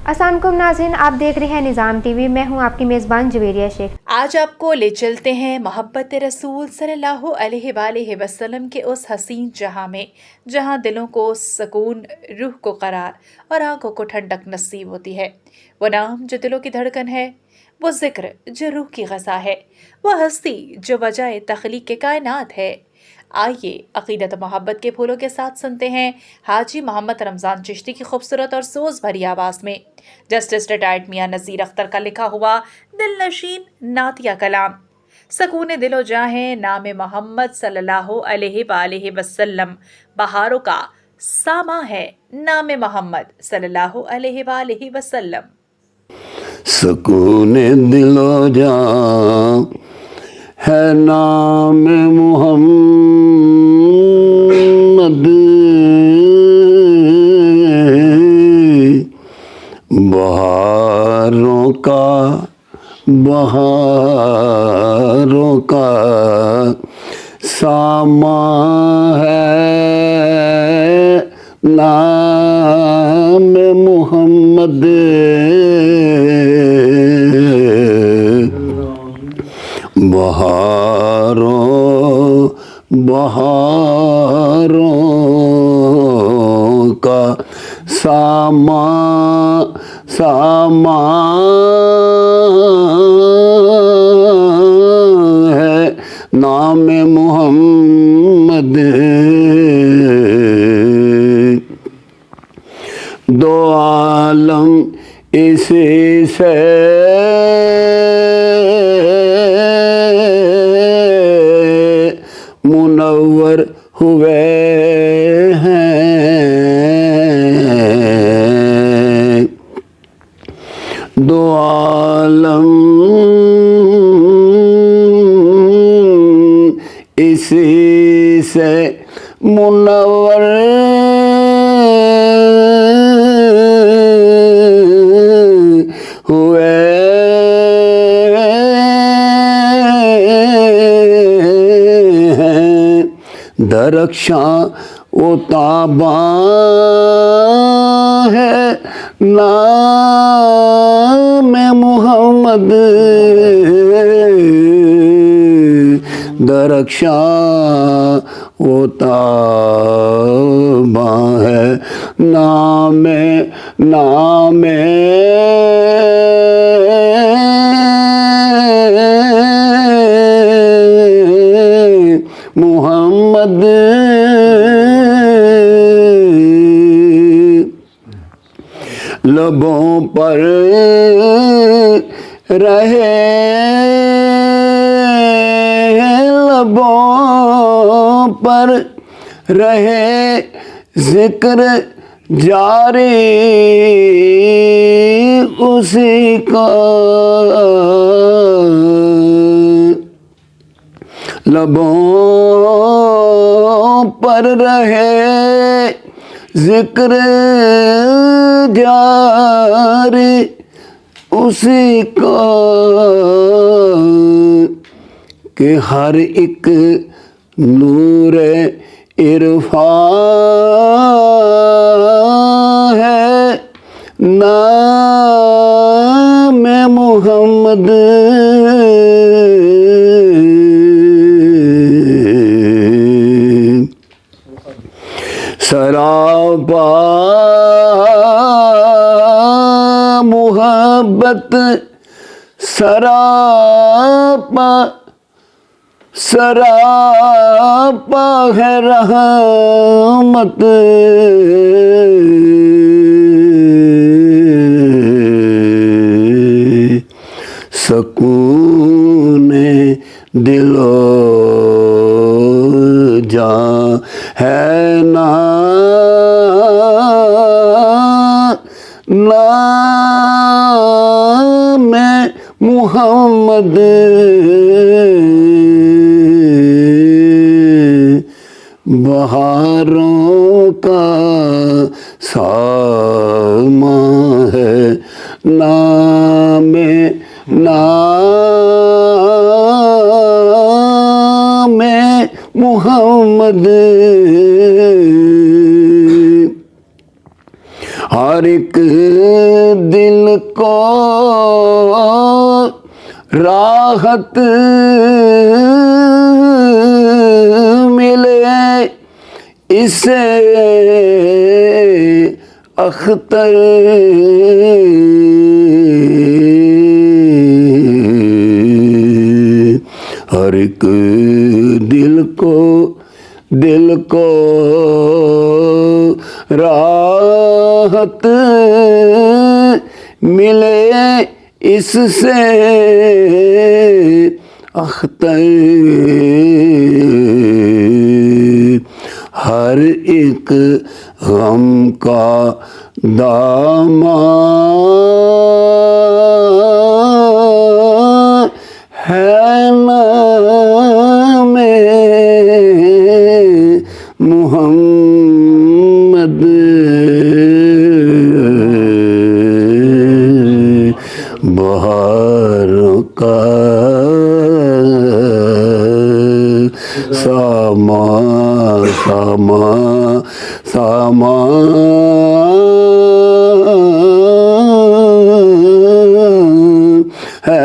अस्सलाम वालेकुम नाज़रीन, आप देख रहे हैं निज़ाम टीवी। मैं हूं आपकी मेज़बान जवेरिया शेख। आज आपको ले चलते हैं मोहब्बत रसूल सल्लल्लाहु अलैहि वसल्लम के उस हसीन जहां में, जहां दिलों को सुकून, रूह को करार और आंखों को ठंडक नसीब होती है। वो नाम जो दिलों की धड़कन है, वो जिक्र जो रूह की ग़ज़ा है, वो हस्ती जो वजह तख्लीक़ के कायनात है। आइए अक़ीदत मोहब्बत के फूलों के साथ सुनते हैं हाजी मोहम्मद रमज़ान चिश्ती की खूबसूरत और सोज भरी आवाज़ में जस्टिस रिटायर्ड मियाँ नज़ीर अख्तर का लिखा हुआ दिल नशीन नातिया कलाम। सकून दिलो जाहे नाम मोहम्मद सल्लल्लाहु अलैहि वसल्लम, बहारों का सामा है नाम मोहम्मद सल्लल्लाहु अलैहि वसल्लम। सकून दिलो जा है नाम मोहम्मद, बहारों का सामा है नाम मोहम्मद, बहारों का सामा है नाम मोहम्मद। दो आलम इसी से मुनव्वर हुए हैं, दो आलम इसी से मुनव्वर हुए हैं। दरख्शां वो ताबा है नाम मोहम्मद, दरख्शां वो ताबा है नाम मोहम्मद। लबों पर रहे, लबों पर रहे जिक्र जारी उसी का, लबों पर रहे जिक्र जारी उसी का, कि हर एक नूर इरफान है नाम मोहम्मद। सरापा मुहब्बत, सरापा है रहमत, सकून दिलो जा है नाम मोहम्मद, बहारों का सामा है नाम मोहम्मद। ہر ایک دل کو راحت ملے اس سے اختر ہر ایک دل کو راحت ملے اس سے اختر ہر ایک غم کا دامن ہے نام محمد بہاروں کا ساما ہے